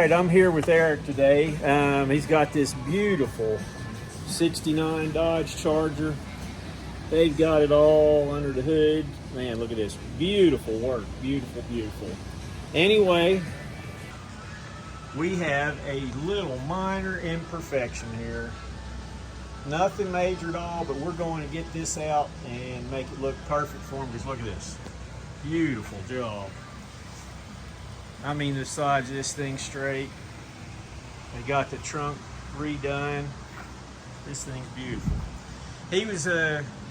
right, I'm here with Eric today. He's got this beautiful 69 Dodge Charger. They've got it all under the hood. Man, look at this. Beautiful work. Beautiful, beautiful. Anyway, we have a little minor imperfection here. Nothing major at all, but we're going to get this out and make it look perfect for him, because look at this. Beautiful job. I mean, the sides of this thing straight. They got the trunk redone. This thing's beautiful. He was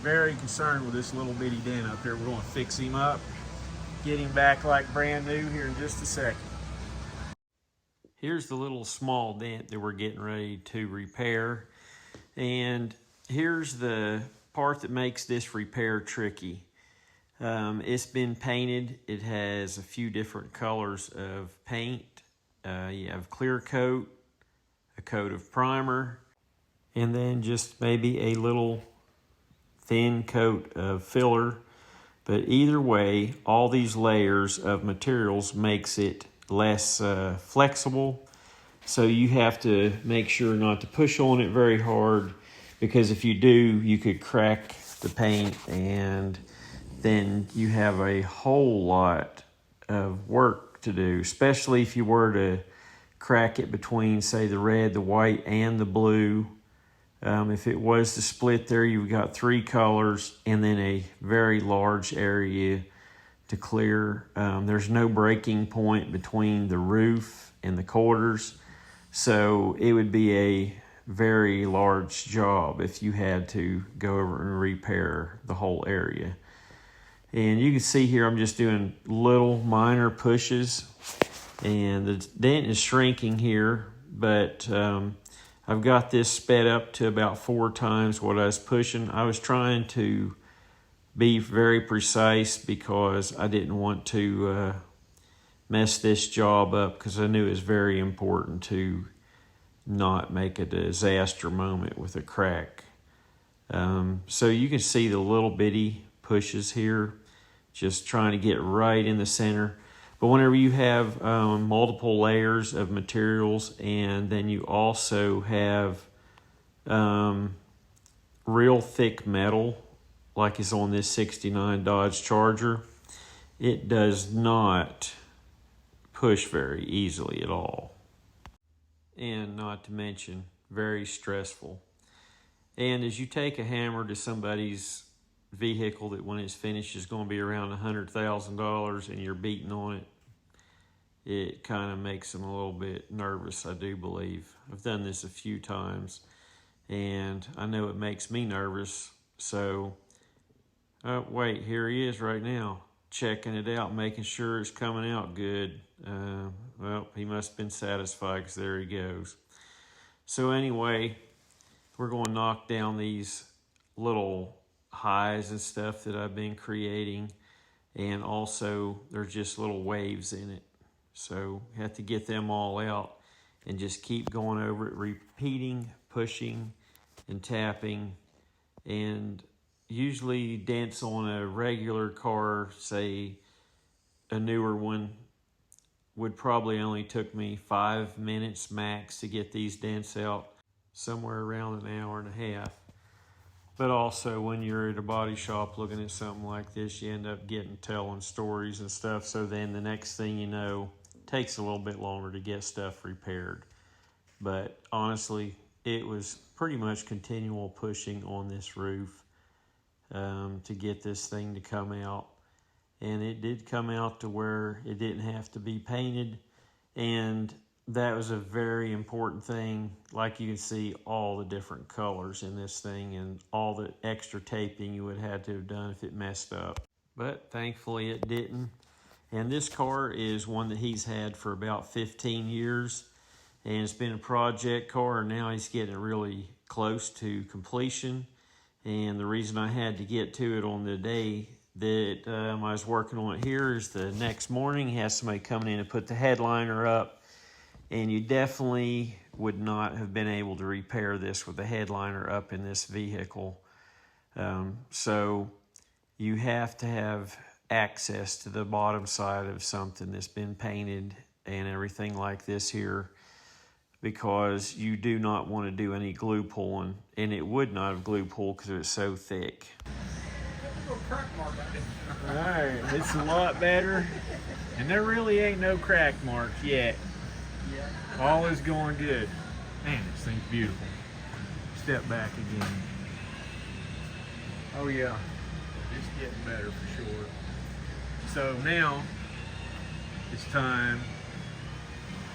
very concerned with this little bitty dent up here. We're going to fix him up, get him back like brand new here in just a second. Here's the little small dent that we're getting ready to repair. And here's the part that makes this repair tricky. It's been painted. It has a few different colors of paint. You have clear coat, a coat of primer, and then just maybe a little thin coat of filler. But either way, all these layers of materials makes it less flexible. So you have to make sure not to push on it very hard, because if you do, you could crack the paint, and then you have a whole lot of work to do, especially if you were to crack it between, say, the red, the white, and the blue. If it was to split there, you've got 3 colors and then a very large area to clear. There's no breaking point between the roof and the quarters, so it would be a very large job if you had to go over and repair the whole area. And you can see here I'm just doing little minor pushes, and the dent is shrinking here, but I've got this sped up to about 4 times what I was pushing. I was trying to be very precise because I didn't want to mess this job up, because I knew it was very important to not make a disaster moment with a crack. So you can see the little bitty pushes here, just trying to get right in the center. But whenever you have multiple layers of materials, and then you also have real thick metal, like is on this 69 Dodge Charger, it does not push very easily at all. And not to mention, very stressful. And as you take a hammer to somebody's vehicle that when it's finished is going to be around $100,000 and you're beating on it, it kind of makes them a little bit nervous, I do believe. I've done this a few times, and I know it makes me nervous. So, wait, here he is right now, checking it out, making sure it's coming out good. Well, he must have been satisfied, because there he goes. So anyway, we're going to knock down these little highs and stuff that I've been creating, and also there's just little waves in it, so you have to get them all out and just keep going over it, repeating, pushing and tapping. And usually dents on a regular car, say a newer one, would probably only took me 5 minutes max to get these dents out, somewhere around an hour and a half. But also, when you're at a body shop looking at something like this, you end up telling stories and stuff. So then the next thing you know, it takes a little bit longer to get stuff repaired. But honestly, it was pretty much continual pushing on this roof to get this thing to come out. And it did come out to where it didn't have to be painted. And that was a very important thing. Like you can see all the different colors in this thing, and all the extra taping you would have had to have done if it messed up. But thankfully it didn't. And this car is one that he's had for about 15 years. And it's been a project car, and now he's getting really close to completion. And the reason I had to get to it on the day that I was working on it here is the next morning he has somebody coming in to put the headliner up. And you definitely would not have been able to repair this with the headliner up in this vehicle. So you have to have access to the bottom side of something that's been painted and everything like this here, because you do not want to do any glue pulling, and it would not have glue pulled because it's so thick. All right, it's a lot better, and there really ain't no crack marks yet. All is going good. Man, this thing's beautiful. Step back again. Oh yeah, it's getting better for sure. So now it's time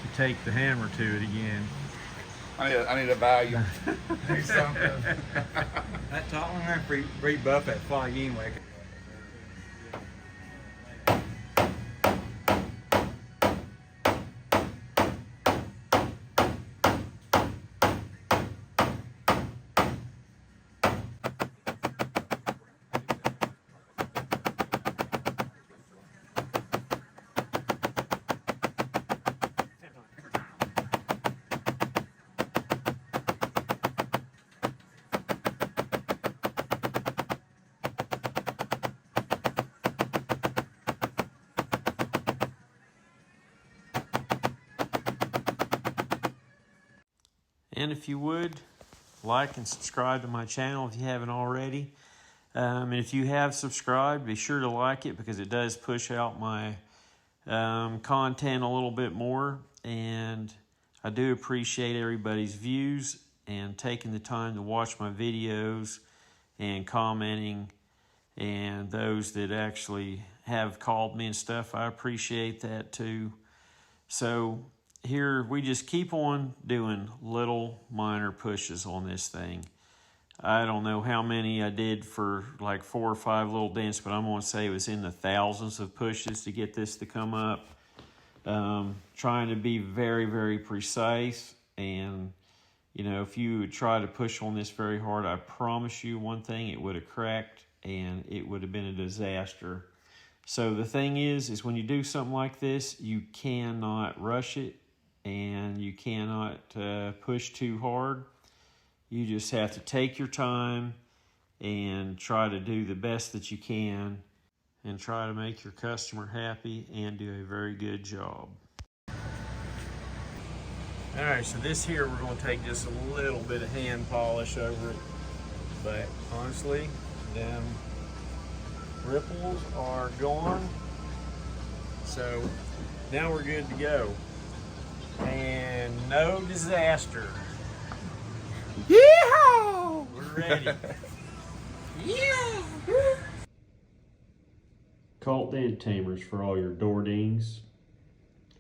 to take the hammer to it again. I need a value. Do something. That top one there, rebuff that fly anyway. And if you would, like and subscribe to my channel if you haven't already. And if you have subscribed, be sure to like it because it does push out my content a little bit more. And I do appreciate everybody's views and taking the time to watch my videos and commenting. And those that actually have called me and stuff, I appreciate that too. So here we just keep on doing little minor pushes on this thing. I don't know how many I did for like 4 or 5 little dents, but I'm going to say it was in the thousands of pushes to get this to come up. Trying to be very, very precise. And, you know, if you would try to push on this very hard, I promise you one thing, it would have cracked and it would have been a disaster. So the thing is when you do something like this, you cannot rush it. And you cannot push too hard. You just have to take your time and try to do the best that you can and try to make your customer happy and do a very good job. All right, so this here we're going to take just a little bit of hand polish over it. But honestly, them ripples are gone. So now we're good to go. And no disaster. Yeehaw! We're ready. Yeah. Cult dent tamers for all your door dings,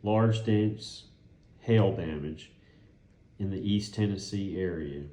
large dents, hail damage in the East Tennessee area.